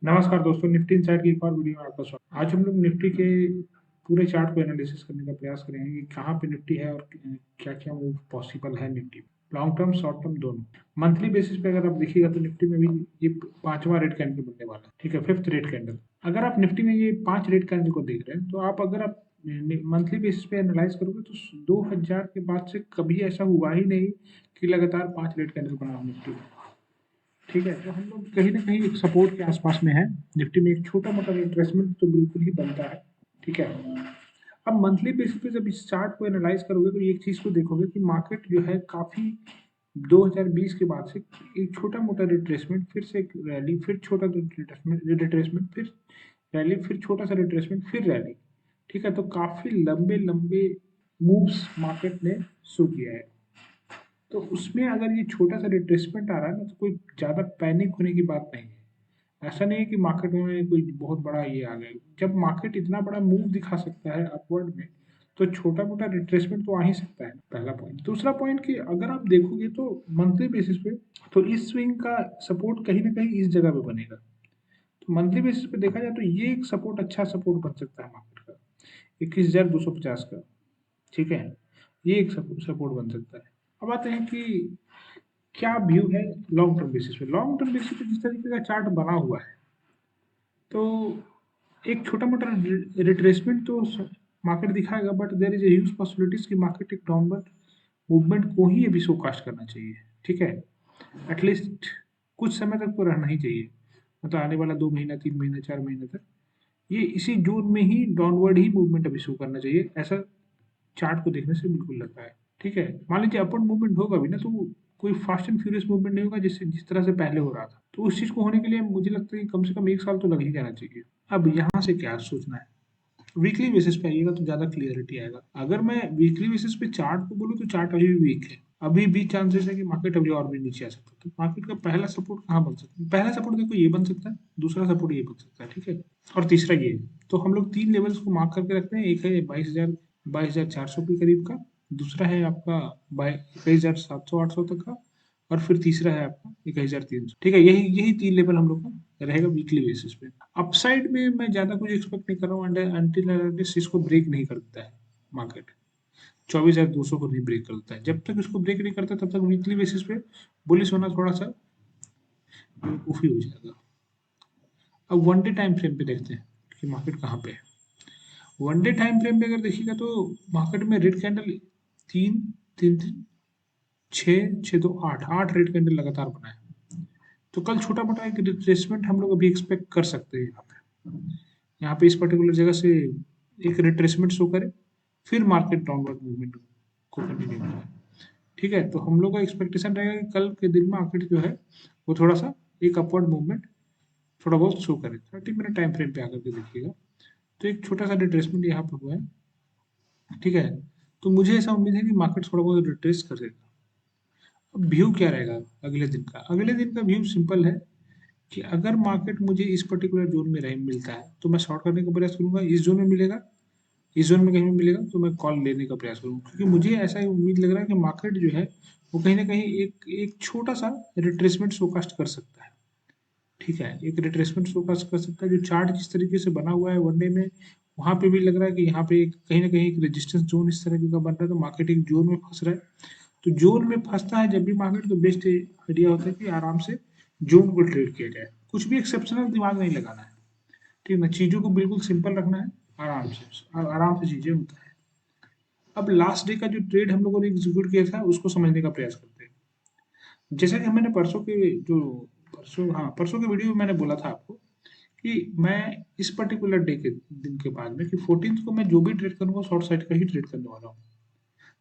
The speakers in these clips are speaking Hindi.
नमस्कार दोस्तों, निफ्टी इनसाइड की एक और वीडियो में आपका स्वागत। आज हम लोग निफ्टी के पूरे चार्ट को एनालिसिस करने का प्रयास करेंगे कि कहाँ पे निफ्टी है और क्या क्या मूव पॉसिबल है निफ्टी में, लॉन्ग टर्म शॉर्ट टर्म दोनों। मंथली बेसिस पे अगर आप देखिएगा तो निफ्टी में भी ये पांचवा रेड कैंडल बनने वाला है, ठीक है, फिफ्थ रेड कैंडल। अगर आप निफ्टी में ये 5 रेड कैंडल को देख रहे हैं तो अगर आप मंथली बेसिस पे एनालाइज करोगे तो 2000 के बाद से कभी ऐसा हुआ ही नहीं कि लगातार 5 रेड कैंडल बना हो निफ्टी में। ठीक है, तो हम लोग कहीं ना कहीं एक सपोर्ट के आसपास में है। निफ्टी में एक छोटा मोटा रिट्रेसमेंट तो बिल्कुल ही बनता है। ठीक है, अब मंथली बेसिस पे जब इस चार्ट को एनालाइज करोगे तो एक चीज को देखोगे कि मार्केट जो है काफी 2020 के बाद से एक छोटा मोटा रिट्रेसमेंट, फिर से एक रैली, फिर छोटा रिट्रेसमेंट, फिर रैली, फिर छोटा सा रिट्रेसमेंट, फिर रैली। ठीक है, तो काफी लंबे लंबे मूव्स मार्केट ने शो किया है। तो उसमें अगर ये छोटा सा रिट्रेसमेंट आ रहा है ना तो कोई ज़्यादा पैनिक होने की बात नहीं है। ऐसा नहीं है कि मार्केट में कोई बहुत बड़ा ये आ गया। जब मार्केट इतना बड़ा मूव दिखा सकता है अपवर्ड में तो छोटा मोटा रिट्रेसमेंट तो आ ही सकता है। पहला पॉइंट। दूसरा पॉइंट कि अगर आप देखोगे तो मंथली बेसिस पे तो इस स्विंग का सपोर्ट कहीं ना कहीं इस जगह पे बनेगा। तो मंथली बेसिस पे देखा जाए तो ये एक सपोर्ट, अच्छा सपोर्ट बन सकता है मार्केट का, 21,250 का। ठीक है, ये एक सपोर्ट बन सकता है। अब आते हैं कि क्या व्यू है लॉन्ग टर्म बेसिस पे। लॉन्ग टर्म बेसिस पे जिस तरीके का चार्ट बना हुआ है तो एक छोटा मोटा रिट्रेसमेंट तो मार्केट दिखाएगा, but there is huge possibilities कि मार्केट एक डाउनवर्ड मूवमेंट को ही अभी शोकास्ट करना चाहिए। ठीक है, एटलीस्ट कुछ समय तक तो रहना ही चाहिए, मतलब आने वाला 2 महीना, 3 महीना, 4 महीने तक ये इसी जोन में ही डाउनवर्ड ही मूवमेंट अभी शो करना चाहिए, ऐसा चार्ट को देखने से बिल्कुल लगता है। ठीक है, मान लीजिए अपवर्ड मूवमेंट होगा भी ना तो कोई फास्ट एंड फ्यूरियस मूवमेंट नहीं होगा जिस तरह से पहले हो रहा था। तो उस चीज को होने के लिए मुझे लगता है कि कम से कम 1 साल तो लग ही जाना चाहिए। अब यहाँ से क्या सोचना है, वीकली बेसिस पे आइएगा तो ज्यादा क्लियरिटी आएगा। अगर मैं वीकली बेसिस पे चार्ट को बोलूँ तो चार्ट अभी भी वीक है। अभी भी चांसेस है कि मार्केट अभी और भी नीचे आ सकता है। तो मार्केट का पहला सपोर्ट कहाँ बन सकता है? पहला सपोर्ट देखो ये बन सकता है, दूसरा सपोर्ट ये बन सकता है। ठीक है, और तीसरा ये। तो हम लोग 3 लेवल्स को मार्क करके रखते हैं। एक है 22,400 के करीब का, दूसरा है आपका 21,700-800 तक का, और फिर तीसरा है आपका 21,300। ठीक है, यही यही 3 लेवल हम लोग का रहेगा वीकली बेसिस पे। अपसाइड में मैं ज्यादा कुछ एक्सपेक्ट नहीं कर रहा हूँ अंटिल इसको ब्रेक नहीं करता है मार्केट। 24,200 को नहीं ब्रेक करता है। जब तक इसको ब्रेक नहीं करता तब तक वीकली बेसिस पे बुलिश होना थोड़ा सा बेवकूफी हो जाएगा। अब वन डे टाइम फ्रेम पे देखते हैं कि मार्केट कहाँ पे है। वन डे टाइम फ्रेम पे अगर देखिएगा तो मार्केट में रेड कैंडल 3 3 3 6 6 2 8 रेड कैंडल लगातार बना है। तो कल छोटा मोटा एक रिट्रेसमेंट हम लोग अभी एक्सपेक्ट कर सकते हैं। यहाँ पे इस पर्टिकुलर जगह से एक रिट्रेसमेंट शो करे, फिर मार्केट डाउनवर्ड मूवमेंट को कंटिन्यू करे। ठीक है, तो हम लोग का एक्सपेक्टेशन रहेगा कि कल के दिन में मार्केट जो है वो थोड़ा सा एक अपवर्ड मूवमेंट थोड़ा बहुत शो करे। 30 मिनट टाइम फ्रेम पे आकर के देखिएगा तो एक छोटा सा रिट्रेसमेंट यहाँ पे हुआ है। ठीक है, तो मुझे ऐसा उम्मीद है कि मार्केट थोड़ा बहुत रिट्रेस करेगा। अब व्यू क्या रहेगा अगले दिन का? अगले दिन का व्यू सिंपल है कि अगर मार्केट मुझे इस पर्टिकुलर जोन में रह मिलता है तो मैं शॉर्ट करने का प्रयास करूंगा। इस जोन में मिलेगा, इस जोन में कहीं भी मिलेगा तो मैं कॉल लेने का प्रयास करूंगा, क्योंकि मुझे ऐसा ही उम्मीद लग रहा है कि मार्केट जो है वो कहीं ना कहीं एक एक छोटा सा रिट्रेसमेंट शोकास्ट कर सकता है। ठीक है, एक रिट्रेसमेंट शोकास्ट कर सकता है। जो चार्ट जिस तरीके से बना हुआ है वनडे में, वहां पे भी लग रहा है कि यहाँ पे कहीं ना कहीं एक रेजिस्टेंस जोन इस तरह का बन रहा है। तो मार्केट एक जोन में फंस रहा है। तो जोन में फंसता है जब भी मार्केट, तो बेस्ट आइडिया होता है कि आराम से जोन को ट्रेड किया जाए। कुछ भी एक्सेप्शनल दिमाग नहीं लगाना है। ठीक है ना, चीजों को बिल्कुल सिंपल रखना है, आराम से चीजें होता है। अब लास्ट डे का जो ट्रेड हम लोगों ने एग्जीक्यूट किया था उसको समझने का प्रयास करते हैं। जैसा कि मैंने परसों के वीडियो में मैंने बोला था आपको कि मैं इस पर्टिकुलर डे के दिन के बाद में कि 14th को मैं जो भी ट्रेड करूंगा शॉर्ट साइड का ही ट्रेड करने वाला हूँ।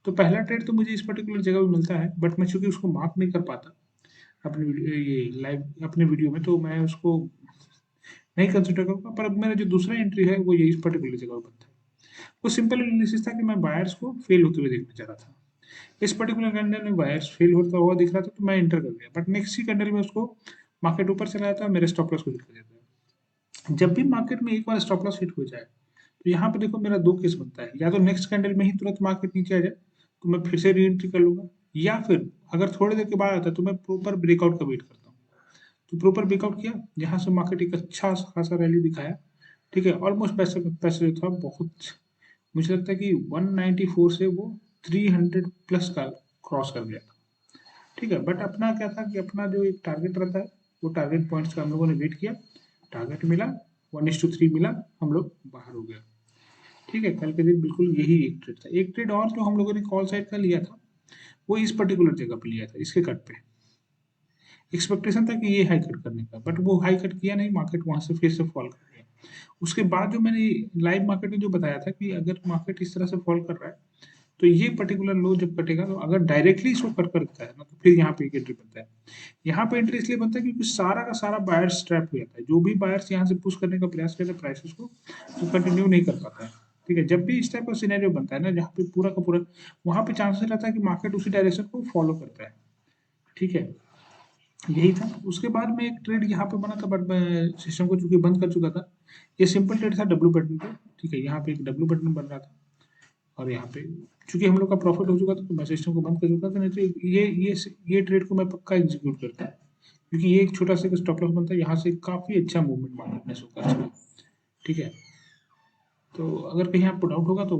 तो पहला ट्रेड तो मुझे इस पर्टिकुलर जगह पे मिलता है, बट मैं चूंकि उसको मार्क नहीं कर पाता ये लाइव अपने वीडियो में, तो मैं उसको नहीं कंसिडर करूंगा। पर अब मेरा जो दूसरा एंट्री है वो ये इस पर्टिकुलर जगह पर बनता है। वो सिंपल एनालिसिस था कि मैं बायर्स को फेल होते हुए देखना चाह रहा था। इस पर्टिकुलर कैंडल में बायर्स फेल होता हुआ दिख रहा था तो मैं एंटर कर गया, बट नेक्स्ट ही कैंडल में उसको मार्केट ऊपर चला जाता है, मेरे स्टॉप लॉस को हिट कर देता है। जब भी मार्केट में एक बार स्टॉप लॉस हिट हो जाए तो यहाँ पे देखो मेरा 2 केस बनता है। या तो नेक्स्ट कैंडल में ही तुरंत मार्केट नीचे आ जाए तो मैं फिर से री एंट्री कर लूंगा, या फिर अगर थोड़ी देर के बाद आता है तो मैं प्रॉपर ब्रेकआउट का वेट करता हूँ। तो प्रॉपर ब्रेकआउट किया, यहाँ से मार्केट एक अच्छा खासा रैली दिखाया, ठीक है। ऑलमोस्ट पैसे पैसे जो था बहुत, मुझे लगता है कि 194 से वो 300 प्लस का क्रॉस कर गया था, ठीक है। बट अपना क्या था कि अपना जो एक टारगेट रहता है, वो टारगेट पॉइंट्स का हम लोगों ने वेट किया, टारगेट मिला, 1:3 मिला, हम लोग बाहर हो गए, ठीक है। कल के दिन बिल्कुल यही एक ट्रेड था। एक ट्रेड और जो हम लोगों ने कॉल साइड का लिया था, वो इस पर्टिकुलर जगह पे लिया था, इसके कट पे एक्सपेक्टेशन था कि ये हाई कट करने का, बट वो हाई कट किया नहीं, मार्केट वहां से फिर से फॉल कर गया। उसके बाद जो मैंने लाइव मार्केट में जो बताया था कि अगर मार्केट इस तरह से फॉल कर रहा है, तो ये पर्टिकुलर लो जब कटेगा, तो अगर डायरेक्टली इसको कट करता है ना, तो फिर यहाँ पे एक एंट्री बनता है। यहाँ पे एंट्री इसलिए बनता है क्योंकि सारा का सारा बायर्स ट्रैप हो जाता है, जो भी बायर्स यहाँ से पुश करने का प्रयास करते हैं प्राइसेस को, वो कंटिन्यू नहीं कर पाता है, ठीक है। जब भी इस टाइप का सिनेरियो बनता है ना, जहाँ पे पूरा का पूरा, वहां पे चांसेस रहता है कि मार्केट उसी डायरेक्शन को फॉलो करता है, ठीक है। यही था। उसके बाद में एक ट्रेड यहाँ पे बना था, बट मैं सिस्टम को चूंकि बंद कर चुका था। ये सिंपल ट्रेड था डब्ल्यू पैटर्न पे, ठीक है। यहाँ पे एक डब्ल्यू पैटर्न बन रहा था, और यहाँ पे चूंकि हम लोग का प्रॉफिट हो चुका था, तो मैं सिस्टम को बंद कर चुका था, नहीं तो ये ट्रेड को मैं पक्का एग्जीक्यूट करता, क्योंकि ये एक छोटा सा स्टॉप लॉस बनता है, यहाँ से काफी अच्छा मूवमेंट मार्केट ने शो कर चुका, ठीक है। तो अगर कहीं आपको डाउट होगा तो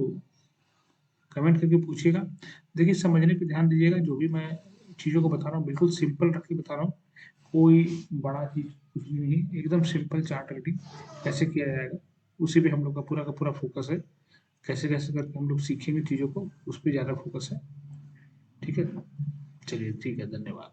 कमेंट करके पूछिएगा। देखिए, समझने पे ध्यान दीजिएगा, जो भी मैं चीज़ों को बता रहा हूँ बिल्कुल सिंपल रख के बता रहा हूँ, कोई बड़ा चीज कुछ भी नहीं, एकदम सिंपल चार्ट रेटिंग कैसे किया जाएगा, उसी पे हम लोग का पूरा फोकस है। कैसे कैसे करके हम लोग सीखेंगे चीज़ों को, उस पर ज़्यादा फोकस है, ठीक है। चलिए, ठीक है, धन्यवाद।